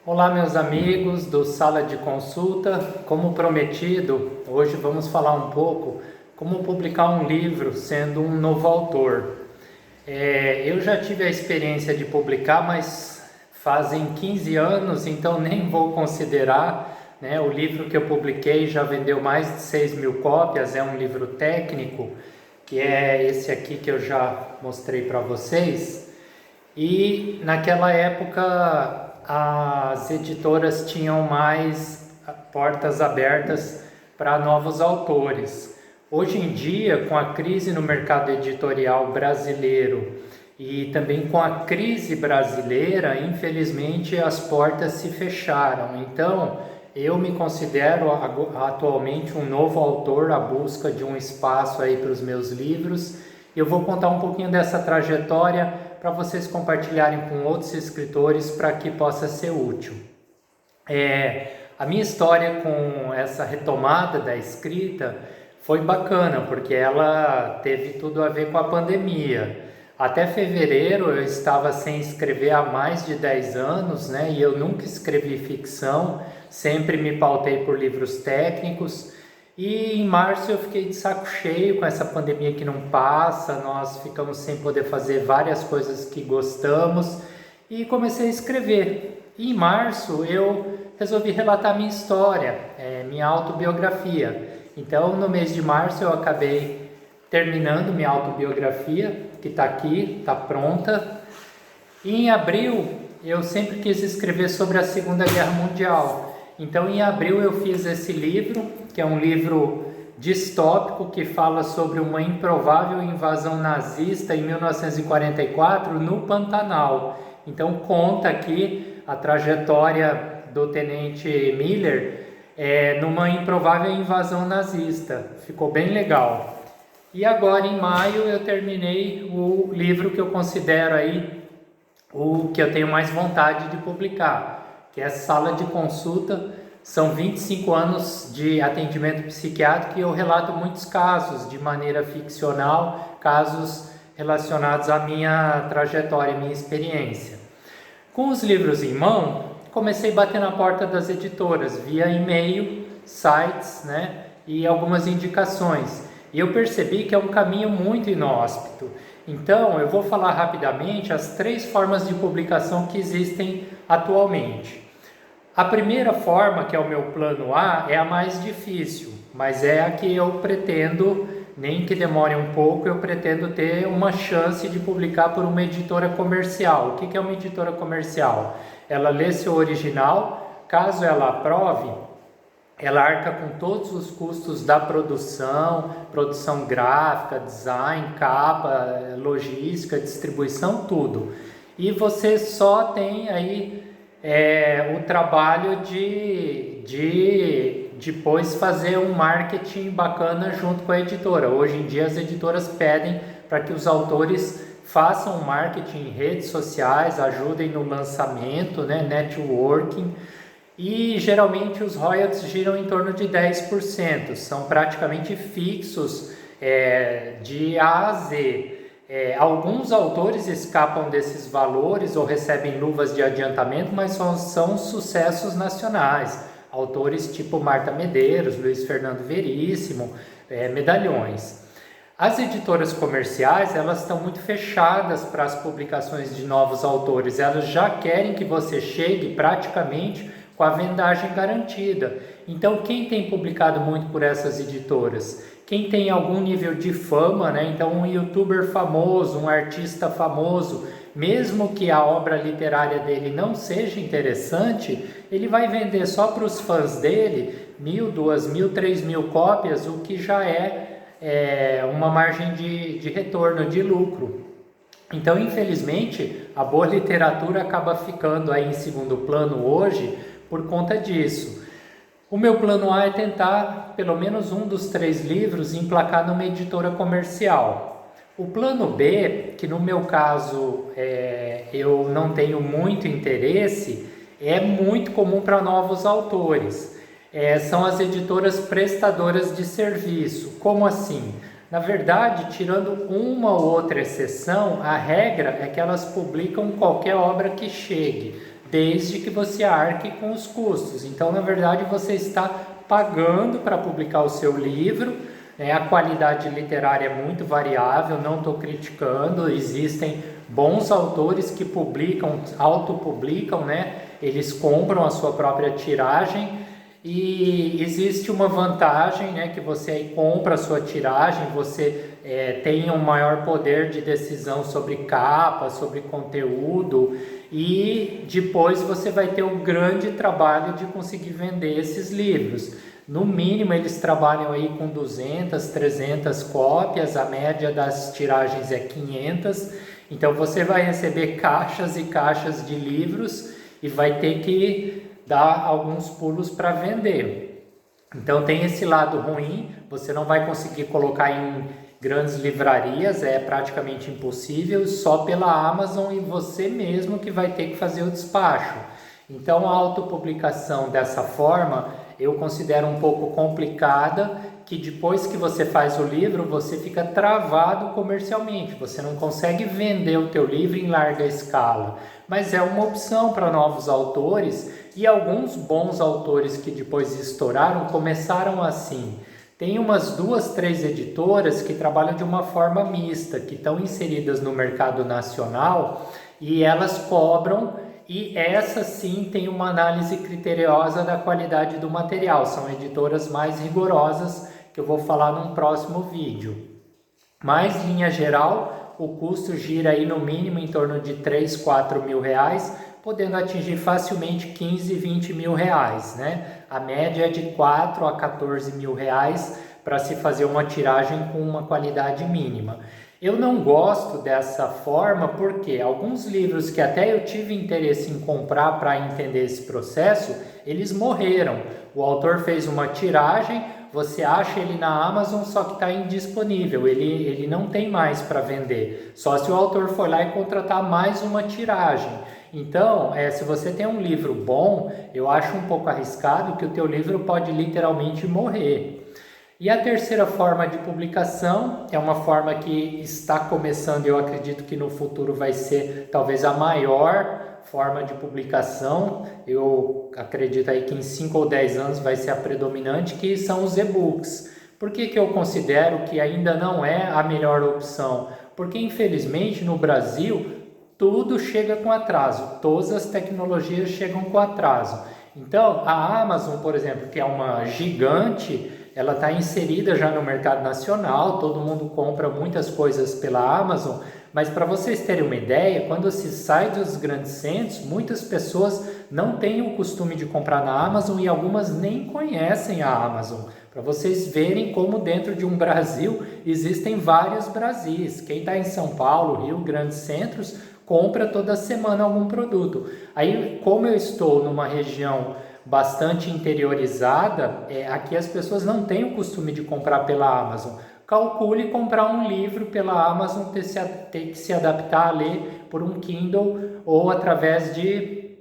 Olá, meus amigos do Sala de Consulta. Como prometido, hoje vamos falar um pouco como publicar um livro sendo um novo autor. Eu já tive a experiência de publicar, mas fazem 15 anos, então nem vou considerar, né? O livro que eu publiquei já vendeu mais de 6.000 cópias, é um livro técnico, que é esse aqui que eu já mostrei para vocês. E naquela época as editoras tinham mais portas abertas para novos autores. Hoje em dia, com a crise no mercado editorial brasileiro e também com a crise brasileira, infelizmente as portas se fecharam. Então, eu me considero atualmente um novo autor à busca de um espaço aí para os meus livros. Eu vou contar um pouquinho dessa trajetória para vocês compartilharem com outros escritores para que possa ser útil. A minha história com essa retomada da escrita foi bacana, porque ela teve tudo a ver com a pandemia. Até fevereiro eu estava sem escrever há mais de 10 anos, né? E eu nunca escrevi ficção, sempre me pautei por livros técnicos. E em março eu fiquei de saco cheio com essa pandemia que não passa, nós ficamos sem poder fazer várias coisas que gostamos e comecei a escrever. E em março eu resolvi relatar minha história, minha autobiografia. Então no mês de março eu acabei terminando minha autobiografia, que está aqui, está pronta. E em abril eu sempre quis escrever sobre a Segunda Guerra Mundial. Então em abril eu fiz esse livro, que é um livro distópico que fala sobre uma improvável invasão nazista em 1944 no Pantanal. Então conta aqui a trajetória do tenente Miller numa improvável invasão nazista. Ficou bem legal. E agora em maio eu terminei o livro que eu considero aí o que eu tenho mais vontade de publicar, que é Sala de Consulta. São 25 anos de atendimento psiquiátrico e eu relato muitos casos de maneira ficcional, casos relacionados à minha trajetória, à minha experiência. Com os livros em mão, comecei a bater na porta das editoras, via e-mail, sites, né, e algumas indicações. E eu percebi que é um caminho muito inóspito. Então, eu vou falar rapidamente as 3 formas de publicação que existem atualmente. A primeira forma, que é o meu plano A, é a mais difícil, mas é a que eu pretendo, nem que demore um pouco, eu pretendo ter uma chance de publicar por uma editora comercial. O que é uma editora comercial? Ela lê seu original, caso ela aprove, ela arca com todos os custos da produção gráfica, design, capa, logística, distribuição, tudo. E você só tem aí o trabalho de depois fazer um marketing bacana junto com a editora. Hoje em dia as editoras pedem para que os autores façam marketing em redes sociais, ajudem no lançamento, né, networking, e geralmente os royalties giram em torno de 10%, são praticamente fixos de A a Z. Alguns autores escapam desses valores ou recebem luvas de adiantamento, mas são sucessos nacionais. Autores tipo Marta Medeiros, Luiz Fernando Veríssimo, medalhões. As editoras comerciais, elas estão muito fechadas para as publicações de novos autores. Elas já querem que você chegue praticamente com a vendagem garantida. Então, quem tem publicado muito por essas editoras? Quem tem algum nível de fama, né? Então um youtuber famoso, um artista famoso, mesmo que a obra literária dele não seja interessante, ele vai vender só para os fãs dele 1.000, 2.000, 3.000 cópias, o que já é uma margem de retorno, de lucro. Então, infelizmente, a boa literatura acaba ficando aí em segundo plano hoje por conta disso. O meu plano A é tentar, pelo menos um dos 3 livros, emplacar numa editora comercial. O plano B, que no meu caso eu não tenho muito interesse, é muito comum para novos autores. São as editoras prestadoras de serviço. Como assim? Na verdade, tirando uma ou outra exceção, a regra é que elas publicam qualquer obra que chegue. desde que você arque com os custos. Então, na verdade, você está pagando para publicar o seu livro. A qualidade literária é muito variável, não estou criticando, existem bons autores que publicam, autopublicam, né? Eles compram a sua própria tiragem e existe uma vantagem, né? Que você aí compra a sua tiragem, você tem um maior poder de decisão sobre capa, sobre conteúdo, e depois você vai ter o grande trabalho de conseguir vender esses livros. No mínimo eles trabalham aí com 200, 300 cópias, a média das tiragens é 500, então você vai receber caixas e caixas de livros e vai ter que dar alguns pulos para vender. Então tem esse lado ruim, você não vai conseguir colocar em grandes livrarias, é praticamente impossível, só pela Amazon e você mesmo que vai ter que fazer o despacho. Então a autopublicação dessa forma eu considero um pouco complicada, que depois que você faz o livro, você fica travado comercialmente, você não consegue vender o teu livro em larga escala, mas é uma opção para novos autores, e alguns bons autores que depois estouraram começaram assim. Tem umas 2, 3 editoras que trabalham de uma forma mista, que estão inseridas no mercado nacional e elas cobram, e essa sim tem uma análise criteriosa da qualidade do material. São editoras mais rigorosas que eu vou falar num próximo vídeo. Mas, em linha geral, o custo gira aí no mínimo em torno de 3, 4 mil reais, podendo atingir facilmente 15, 20 mil reais, né? A média é de 4 a 14 mil reais para se fazer uma tiragem com uma qualidade mínima. Eu não gosto dessa forma porque alguns livros que até eu tive interesse em comprar para entender esse processo, eles morreram. O autor fez uma tiragem, você acha ele na Amazon, só que está indisponível, ele não tem mais para vender. Só se o autor for lá e contratar mais uma tiragem. Então, se você tem um livro bom, eu acho um pouco arriscado que o teu livro pode literalmente morrer. E a terceira forma de publicação é uma forma que está começando, eu acredito que no futuro vai ser talvez a maior forma de publicação. Eu acredito aí que em 5 ou 10 anos vai ser a predominante, que são os e-books. Por que eu considero que ainda não é a melhor opção? Porque infelizmente no Brasil tudo chega com atraso, todas as tecnologias chegam com atraso. Então a Amazon, por exemplo, que é uma gigante, ela está inserida já no mercado nacional, todo mundo compra muitas coisas pela Amazon, mas para vocês terem uma ideia, quando se sai dos grandes centros, muitas pessoas não têm o costume de comprar na Amazon e algumas nem conhecem a Amazon. Para vocês verem como dentro de um Brasil existem vários Brasis. Quem está em São Paulo, Rio, grandes centros, compra toda semana algum produto. Aí, como eu estou numa região bastante interiorizada, aqui as pessoas não têm o costume de comprar pela Amazon. Calcule comprar um livro pela Amazon, ter que se adaptar a ler por um Kindle ou através de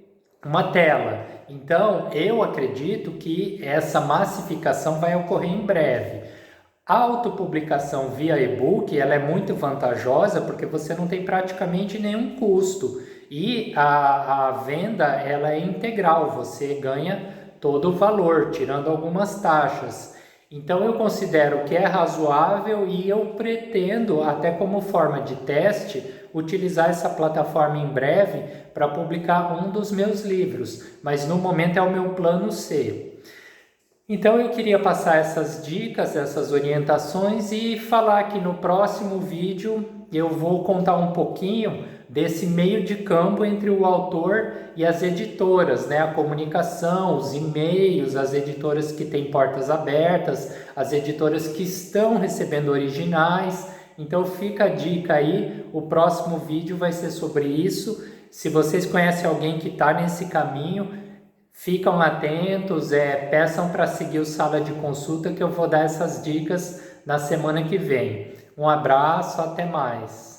uma tela. Então, eu acredito que essa massificação vai ocorrer em breve. A autopublicação via e-book, ela é muito vantajosa porque você não tem praticamente nenhum custo. E a venda ela é integral, você ganha todo o valor, tirando algumas taxas. Então eu considero que é razoável e eu pretendo, até como forma de teste, utilizar essa plataforma em breve para publicar um dos meus livros, mas no momento é o meu plano C. Então eu queria passar essas dicas, essas orientações e falar que no próximo vídeo eu vou contar um pouquinho desse meio de campo entre o autor e as editoras, né? A comunicação, os e-mails, as editoras que têm portas abertas, as editoras que estão recebendo originais. Então fica a dica aí, o próximo vídeo vai ser sobre isso. Se vocês conhecem alguém que está nesse caminho, ficam atentos, peçam para seguir o Sala de Consulta que eu vou dar essas dicas na semana que vem. Um abraço, até mais!